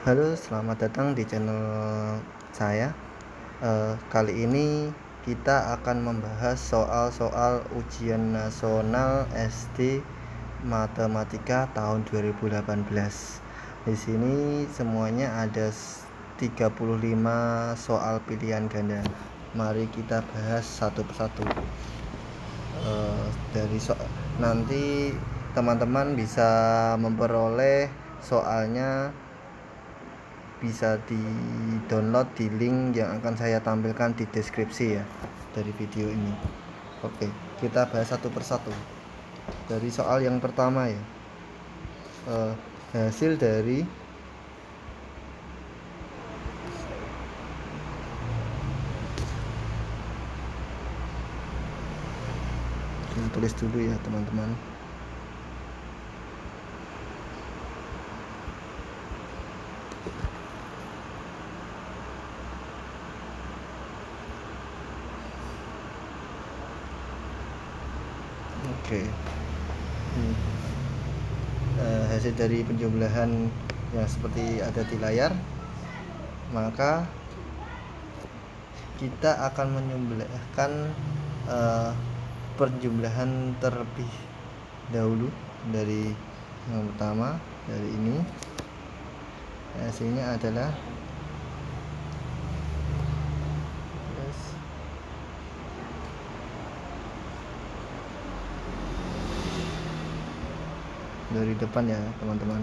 Halo, selamat datang di channel saya. Kali ini kita akan membahas soal-soal ujian nasional SD Matematika tahun 2018. Di sini semuanya ada 35 soal pilihan ganda. Mari kita bahas satu persatu. Nanti teman-teman bisa memperoleh soalnya, bisa di-download di link yang akan saya tampilkan di deskripsi ya dari video ini. Oke, kita bahas satu persatu. Dari soal yang pertama ya, hasil dari tulis dulu ya teman-teman. Oke. Hasil dari penjumlahan yang seperti ada di layar, maka kita akan menjumlahkan penjumlahan terlebih dahulu dari yang pertama. Dari ini hasilnya adalah dari depan ya teman-teman.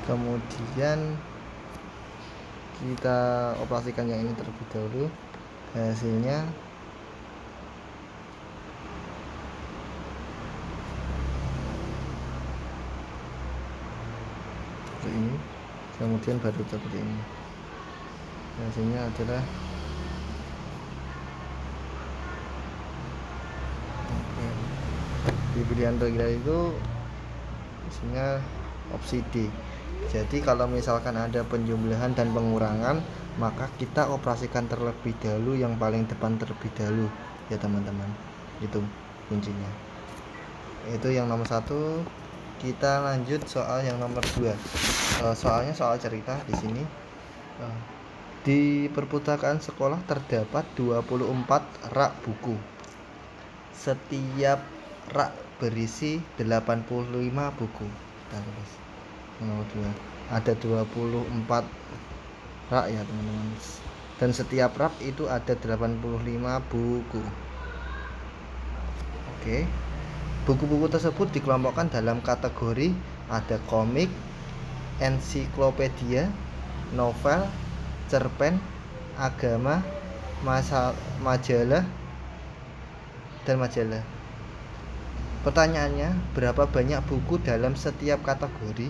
Kemudian kita operasikan yang ini terlebih dahulu. Hasilnya seperti ini, kemudian baru seperti ini. Hasilnya adalah di pilihan terkira itu isinya opsi D. Jadi kalau misalkan ada penjumlahan dan pengurangan, maka kita operasikan terlebih dahulu yang paling depan terlebih dahulu ya teman-teman. Itu kuncinya. Itu yang nomor 1. Kita lanjut soal yang nomor 2. Soalnya soal cerita di sini. Di perpustakaan sekolah terdapat 24 rak buku. Setiap rak berisi 85 buku. Nomor 2. Ada 24 rak ya teman-teman. Dan setiap rak itu ada 85 buku. Oke. Buku-buku tersebut dikelompokkan dalam kategori ada komik, ensiklopedia, novel, cerpen, agama, majalah, dan majalah. Pertanyaannya, berapa banyak buku dalam setiap kategori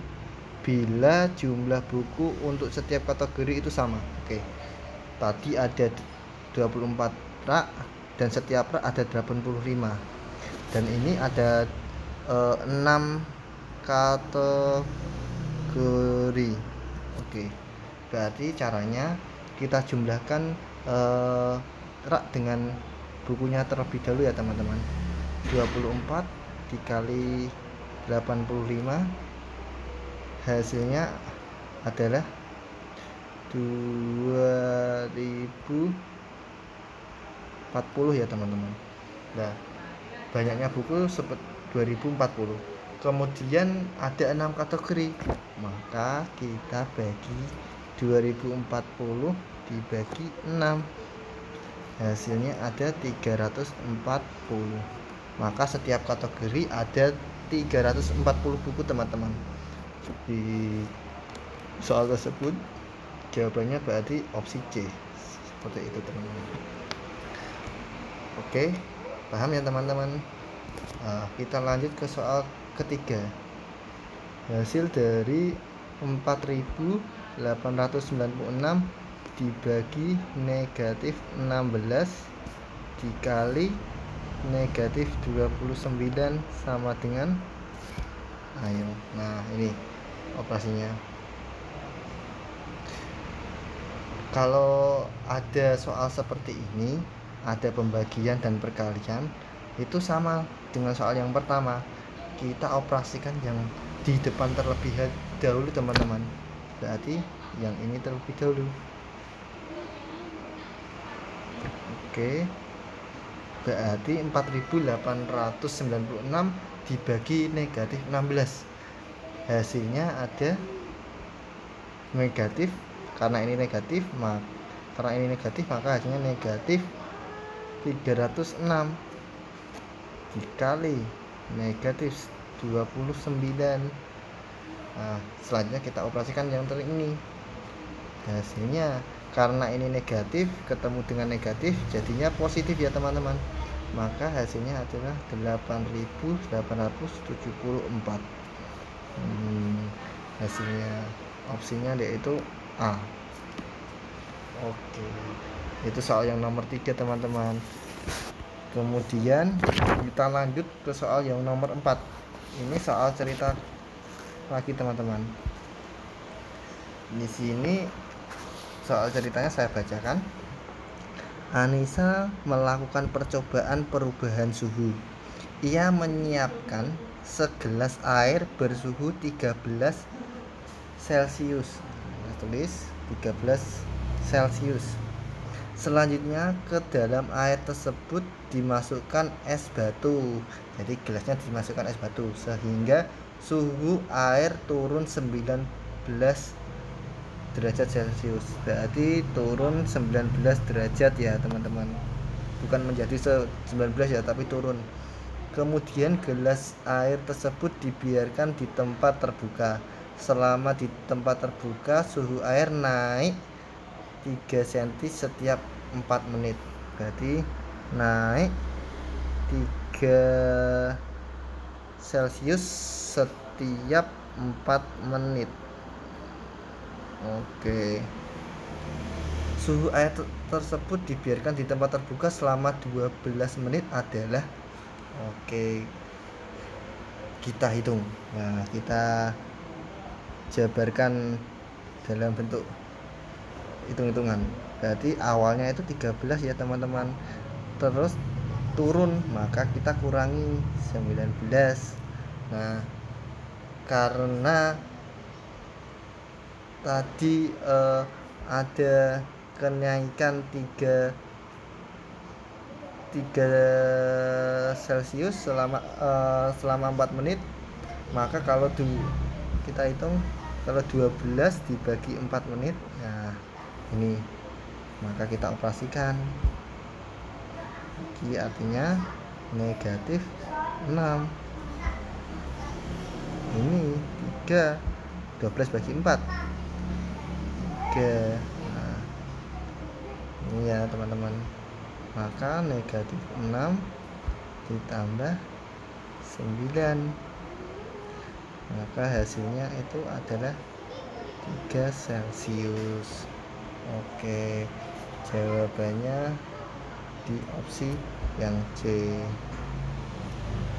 bila jumlah buku untuk setiap kategori itu sama? Oke. Tadi ada 24 rak dan setiap rak ada 85. Dan ini ada 6 kategori. Oke. Berarti caranya kita jumlahkan rak dengan bukunya terlebih dahulu ya teman-teman. 24 dikali 85 hasilnya adalah 2040 ya teman-teman. Nah, banyaknya buku seperti 2040. Kemudian ada 6 kategori, maka kita bagi 2040 dibagi 6, hasilnya ada 340. Maka setiap kategori ada 340 buku teman-teman. Di soal tersebut jawabannya berarti opsi C. Seperti itu teman-teman. Oke, paham ya teman-teman? Kita lanjut ke soal ketiga. Hasil dari 4896 dibagi negatif 16 dikali negatif 29 sama dengan, ayo, nah ini operasinya. Kalau ada soal seperti ini, ada pembagian dan perkalian, itu sama dengan soal yang pertama. kita operasikan yang di depan terlebih dahulu teman-teman. Berarti yang ini terlebih dahulu. Oke, berarti 4896 dibagi negatif 16, hasilnya ada negatif. Karena ini negatif maka hasilnya negatif 306 dikali negatif 29. Nah, selanjutnya kita operasikan yang ini. Hasilnya karena ini negatif ketemu dengan negatif jadinya positif ya teman-teman. Maka hasilnya adalah 8874. Hasilnya opsinya yaitu A. Oke, itu soal yang nomor 3 teman-teman. Kemudian kita lanjut ke soal yang nomor 4. Ini soal cerita lagi teman-teman. Di sini soal ceritanya saya bacakan. Anissa melakukan percobaan perubahan suhu. Ia menyiapkan segelas air bersuhu 13 Celcius. Tulis 13 Celcius. Selanjutnya ke dalam air tersebut dimasukkan es batu. Jadi gelasnya dimasukkan es batu sehingga suhu air turun 19 derajat Celcius. Berarti turun 19 derajat ya teman-teman. Bukan menjadi 19 ya, tapi turun. Kemudian gelas air tersebut dibiarkan di tempat terbuka. Selama di tempat terbuka suhu air naik 3 cm setiap 4 menit. Berarti naik 3 Celcius setiap 4 menit. Oke. Suhu air tersebut dibiarkan di tempat terbuka selama 12 menit adalah, oke, kita hitung. Nah, kita jabarkan dalam bentuk hitung-hitungan. Berarti awalnya itu 13 ya teman-teman. Terus turun, maka kita kurangi 19. Nah, karena tadi ada kenaikan 3 Celcius selama 4 menit, maka kalau kita hitung kalau 12 dibagi 4 menit, nah ini, maka kita operasikan. Ini artinya negatif 6. Ini 3, 12 bagi 4 3. Nah, ini ya teman-teman. Maka negatif 6 ditambah 9, maka hasilnya itu adalah 3 Celcius. Oke, jawabannya di opsi yang C.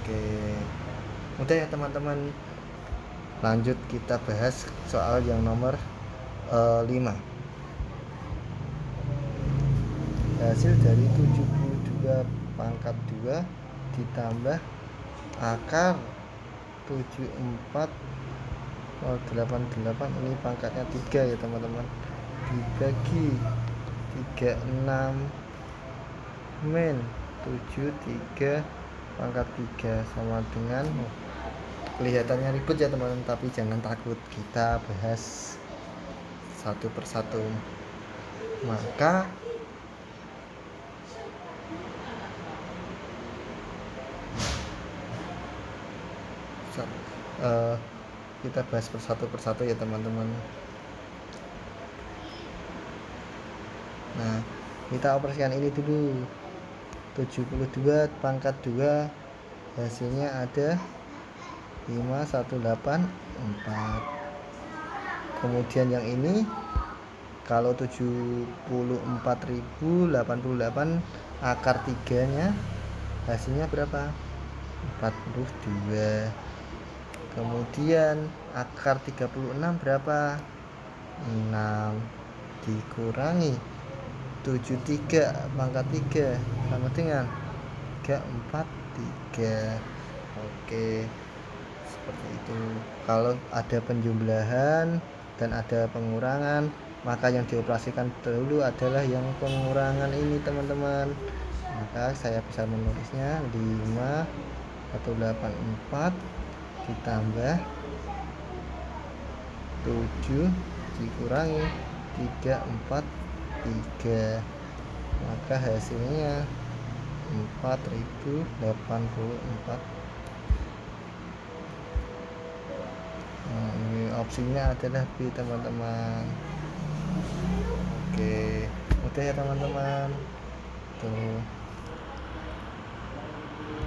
Oke, mudah ya teman-teman. Lanjut kita bahas soal yang nomor 5. Hasil dari 72 pangkat 2 ditambah akar 74,88, ini pangkatnya 3 ya teman-teman, dibagi 36 min 73 pangkat 3 sama dengan, kelihatannya ribet ya teman-teman, tapi jangan takut, kita bahas satu persatu. Maka kita bahas persatu persatu ya teman-teman. Nah, kita operasikan ini dulu. 72 pangkat 2 hasilnya ada 5184. Kemudian yang ini kalau 74.088 akar 3 nya hasilnya berapa? 42. Kemudian akar 36 berapa? 6 dikurangi 73 pangkat 3 sama dengan 343. Oke, seperti itu. Kalau ada penjumlahan dan ada pengurangan, maka yang dioperasikan dahulu adalah yang pengurangan ini teman-teman. Maka saya bisa menulisnya 5184 ditambah 7 dikurangi 343, maka hasilnya 4084. Nah, ini opsinya adalah B teman-teman. Oke, udah ya teman-teman tuh.